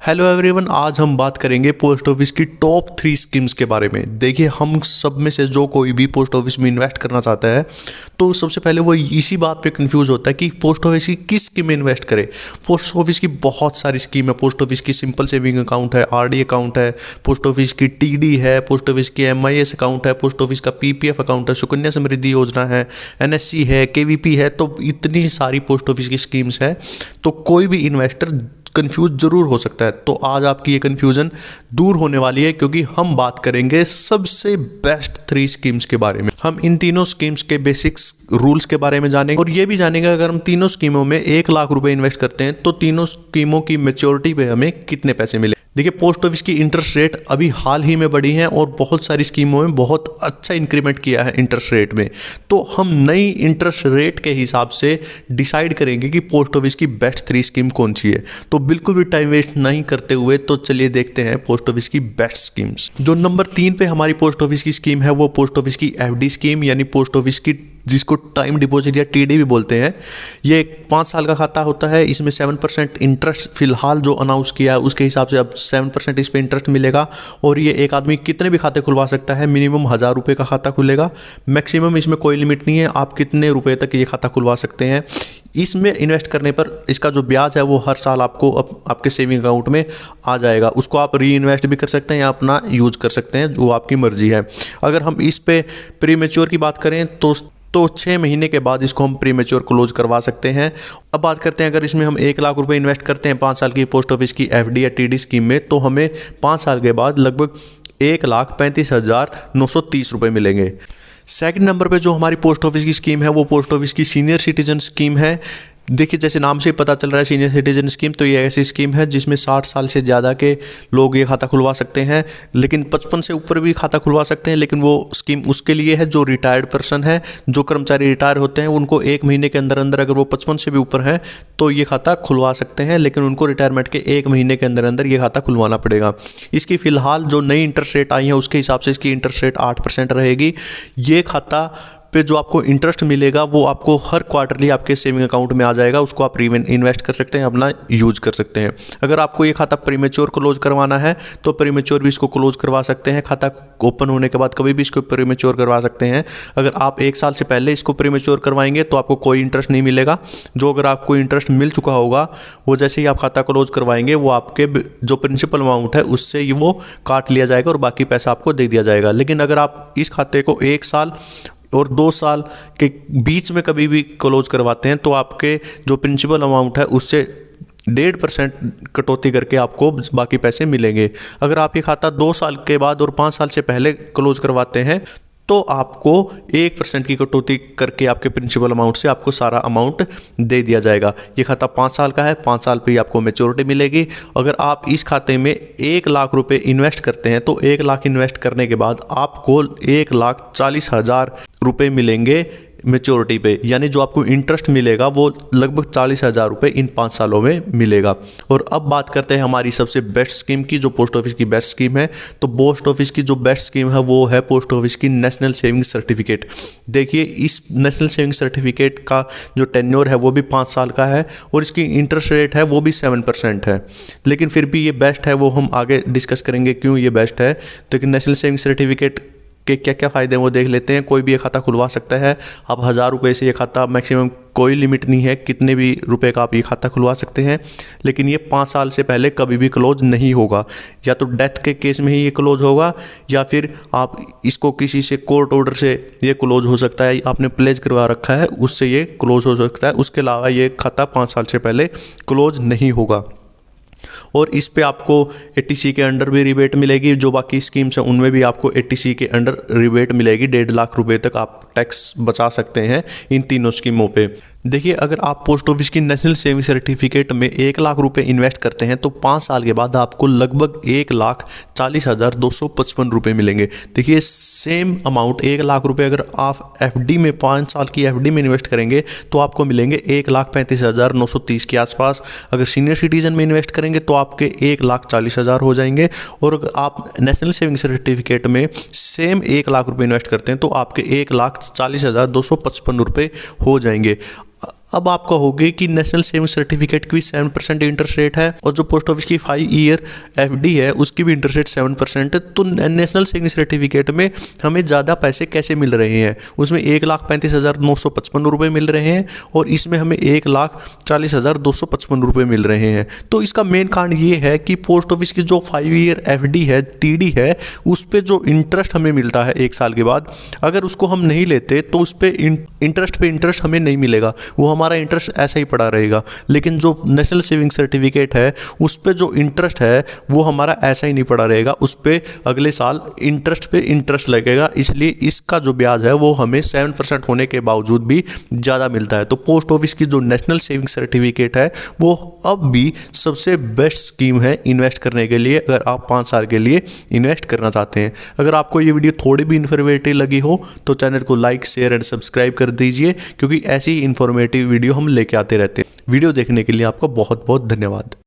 Hello everyone, आज हम बात करेंगे पोस्ट ऑफिस की टॉप 3 स्कीम्स के बारे में। देखिए, हम सब में से जो कोई भी पोस्ट ऑफिस में इन्वेस्ट करना चाहता है तो सबसे पहले वो इसी बात पे कंफ्यूज होता है कि पोस्ट ऑफिस की किस स्कीम में इन्वेस्ट करे। पोस्ट ऑफिस की बहुत सारी स्कीम है। पोस्ट ऑफिस की सिंपल सेविंग अकाउंट है, आरडी अकाउंट है, पोस्ट ऑफिस की टीडी है, पोस्ट ऑफिस की एमआईएस अकाउंट है, पोस्ट ऑफिस का पीपीएफ अकाउंट है, सुकन्या समृद्धि योजना है, एनएससी है, केवीपी है। तो इतनी सारी पोस्ट ऑफिस की स्कीम्स है, तो कोई भी इन्वेस्टर कंफ्यूज जरूर हो सकता है। तो आज आपकी ये कंफ्यूजन दूर होने वाली है, क्योंकि हम बात करेंगे सबसे बेस्ट 3 स्कीम्स के बारे में। हम इन तीनों स्कीम्स के बेसिक्स रूल्स के बारे में जानेंगे और ये भी जानेंगे अगर हम तीनों स्कीमों में 1 लाख रुपए इन्वेस्ट करते हैं तो तीनों स्कीमों की मैच्योरिटी पे हमें कितने पैसे मिले। देखिए, पोस्ट ऑफिस की इंटरेस्ट रेट अभी हाल ही में बढ़ी है और बहुत सारी स्कीमों में बहुत अच्छा इंक्रीमेंट किया है इंटरेस्ट रेट में। तो हम नई इंटरेस्ट रेट के हिसाब से डिसाइड करेंगे कि पोस्ट ऑफिस की बेस्ट 3 स्कीम कौन सी है। तो बिल्कुल भी टाइम वेस्ट नहीं करते हुए तो चलिए देखते हैं पोस्ट ऑफिस की बेस्ट स्कीम्स। जो नंबर 3 पे हमारी पोस्ट ऑफिस की स्कीम है वो पोस्ट ऑफिस की एफडी स्कीम, यानी पोस्ट ऑफिस की जिसको टाइम डिपॉजिट या टीडी भी बोलते हैं। ये एक 5 साल का खाता होता है। इसमें 7% इंटरेस्ट फिलहाल जो अनाउंस किया है उसके हिसाब से अब 7% इस पे इंटरेस्ट मिलेगा। और ये एक आदमी कितने भी खाते खुलवा सकता है। मिनिमम 1000 रुपये का खाता खुलेगा, मैक्सिमम इसमें कोई लिमिट नहीं है। आप कितने रुपए तक ये खाता खुलवा सकते हैं। इसमें इन्वेस्ट करने पर इसका जो ब्याज है वो हर साल आपको आपके सेविंग अकाउंट में आ जाएगा। उसको आप री इन्वेस्ट भी कर सकते हैं या अपना यूज कर सकते हैं, जो आपकी मर्जी है। अगर हम इस पे प्री मैच्योर की बात करें तो 6 महीने के बाद इसको हम प्री मैच्योर क्लोज करवा सकते हैं। अब बात करते हैं, अगर इसमें हम 1 लाख रुपए इन्वेस्ट करते हैं 5 साल की पोस्ट ऑफिस की एफडी या टीडी स्कीम में, तो हमें 5 साल के बाद लगभग 1,35,930 रुपये मिलेंगे। सेकंड नंबर पे जो हमारी पोस्ट ऑफिस की स्कीम है वो पोस्ट ऑफिस की सीनियर सिटीजन स्कीम है। देखिए, जैसे नाम से पता चल रहा है सीनियर सिटीजन स्कीम, तो ये ऐसी स्कीम है जिसमें 60 साल से ज़्यादा के लोग ये खाता खुलवा सकते हैं, लेकिन 55 से ऊपर भी खाता खुलवा सकते हैं। लेकिन वो स्कीम उसके लिए है जो रिटायर्ड पर्सन है, जो कर्मचारी रिटायर होते हैं, उनको 1 महीने के अंदर अंदर अगर वो 55 से भी ऊपर हैं तो ये खाता खुलवा सकते हैं, लेकिन उनको रिटायरमेंट के 1 महीने के अंदर अंदर ये खाता खुलवाना पड़ेगा। इसकी फ़िलहाल जो नई इंटरेस्ट रेट आई है उसके हिसाब से इसकी इंटरेस्ट रेट 8% रहेगी। ये खाता पे जो आपको इंटरेस्ट मिलेगा वो आपको हर क्वार्टरली आपके सेविंग अकाउंट में आ जाएगा। उसको आप इन्वेस्ट कर सकते हैं, अपना यूज कर सकते हैं। अगर आपको ये खाता प्रीमेच्योर क्लोज करवाना है तो प्रीमेच्योर भी इसको क्लोज करवा सकते हैं। खाता ओपन होने के बाद कभी भी इसको प्रीमेच्योर करवा सकते हैं। अगर आप 1 साल से पहले इसको प्रीमेच्योर करवाएंगे तो आपको कोई इंटरेस्ट नहीं मिलेगा। जो अगर आपको इंटरेस्ट मिल चुका होगा वो जैसे ही आप खाता क्लोज करवाएंगे वो आपके जो प्रिंसिपल अमाउंट है उससे वो काट लिया जाएगा और बाकी पैसा आपको दे दिया जाएगा। लेकिन अगर आप इस खाते को 1 साल और 2 साल के बीच में कभी भी क्लोज करवाते हैं तो आपके जो प्रिंसिपल अमाउंट है उससे 1.5% कटौती करके आपको बाकी पैसे मिलेंगे। अगर आप ये खाता 2 साल के बाद और 5 साल से पहले क्लोज करवाते हैं तो आपको 1% की कटौती करके आपके प्रिंसिपल अमाउंट से आपको सारा अमाउंट दे दिया जाएगा। ये खाता 5 साल का है, 5 साल पे ही आपको मैच्योरिटी मिलेगी। अगर आप इस खाते में 1 लाख रुपए इन्वेस्ट करते हैं तो 1 लाख इन्वेस्ट करने के बाद आपको 1,40,000 रुपये मिलेंगे मैच्योरिटी पे, यानी जो आपको इंटरेस्ट मिलेगा वो लगभग 40,000 रुपये इन 5 सालों में मिलेगा। और अब बात करते हैं हमारी सबसे बेस्ट स्कीम की, जो पोस्ट ऑफिस की बेस्ट स्कीम है। तो पोस्ट ऑफिस की जो बेस्ट स्कीम है वो है पोस्ट ऑफिस की नेशनल सेविंग सर्टिफिकेट। देखिए, इस नेशनल सेविंग सर्टिफिकेट का जो टेन्योर है वो भी 5 साल का है और इसकी इंटरेस्ट रेट है वो भी 7% है। लेकिन फिर भी ये बेस्ट है, वो हम आगे डिस्कस करेंगे क्यों ये बेस्ट है। तो नेशनल सेविंग सर्टिफिकेट के क्या क्या फ़ायदे हैं वो देख लेते हैं। कोई भी ये खाता खुलवा सकता है। आप 1000 रुपये से ये खाता, मैक्सिमम कोई लिमिट नहीं है, कितने भी रुपए का आप ये खाता खुलवा सकते हैं। लेकिन ये 5 साल से पहले कभी भी क्लोज नहीं होगा। या तो डेथ के केस में ही ये क्लोज होगा या फिर आप इसको किसी से कोर्ट ऑर्डर से ये क्लोज हो सकता है, आपने प्लेज करवा रखा है उससे ये क्लोज हो सकता है। उसके अलावा ये खाता 5 साल से पहले क्लोज नहीं होगा। और इस पे आपको 80C के अंडर भी रिबेट मिलेगी। जो बाकी स्कीम्स हैं उनमें भी आपको 80C के अंडर रिबेट मिलेगी। 1.5 लाख रुपए तक आप टैक्स बचा सकते हैं इन तीनों स्कीमों पे। देखिए, अगर आप पोस्ट ऑफिस की नेशनल सेविंग सर्टिफिकेट में 1 लाख रुपए इन्वेस्ट करते हैं तो 5 साल के बाद आपको लगभग 1,40,255 रुपये मिलेंगे। देखिए, सेम अमाउंट 1 लाख रुपए अगर आप एफडी में 5 साल की एफडी में इन्वेस्ट करेंगे तो आपको मिलेंगे 1,35,930 के आसपास। अगर सीनियर सिटीजन में इन्वेस्ट करेंगे तो आपके 1,40,000 हो जाएंगे। और अगर आप नेशनल सेविंग सर्टिफिकेट में सेम 1 लाख रुपए इन्वेस्ट करते हैं तो आपके 1,40,255 रुपये हो जाएंगे। अब आप कहोगे कि नेशनल सेविंग सर्टिफिकेट की भी 7% इंटरेस्ट रेट है और जो पोस्ट ऑफिस की 5 ईयर एफडी है उसकी भी इंटरेस्ट रेट 7% है। तो नेशनल सेविंग सर्टिफिकेट में हमें ज़्यादा पैसे कैसे मिल रहे हैं? उसमें 1,35,955 रुपये मिल रहे हैं और इसमें हमें 1,40,255 रुपये मिल रहे हैं। तो इसका मेन कारण ये है कि पोस्ट ऑफिस की जो 5 ईयर एफडी है, टीडी है, उस पर जो इंटरेस्ट हमें मिलता है 1 साल के बाद, अगर उसको हम नहीं लेते तो उस पर इंटरेस्ट पे इंटरेस्ट हमें नहीं मिलेगा, वो हमारा इंटरेस्ट ऐसा ही पड़ा रहेगा। लेकिन जो नेशनल सेविंग सर्टिफिकेट है उस पे जो इंटरेस्ट है वो हमारा ऐसा ही नहीं पड़ा रहेगा, उस पे अगले साल इंटरेस्ट पे इंटरेस्ट लगेगा। इसलिए इसका जो ब्याज है वो हमें 7% होने के बावजूद भी ज़्यादा मिलता है। तो पोस्ट ऑफिस की जो नेशनल सेविंग सर्टिफिकेट है वो अब भी सबसे बेस्ट स्कीम है इन्वेस्ट करने के लिए, अगर आप 5 साल के लिए इन्वेस्ट करना चाहते हैं। अगर आपको ये वीडियो थोड़ी भी इन्फॉर्मेटिव लगी हो तो चैनल को लाइक, शेयर एंड सब्सक्राइब कर दीजिए, क्योंकि ऐसी ही इन्फॉर्मेटिव वीडियो हम लेके आते रहते हैं। वीडियो देखने के लिए आपका बहुत बहुत धन्यवाद।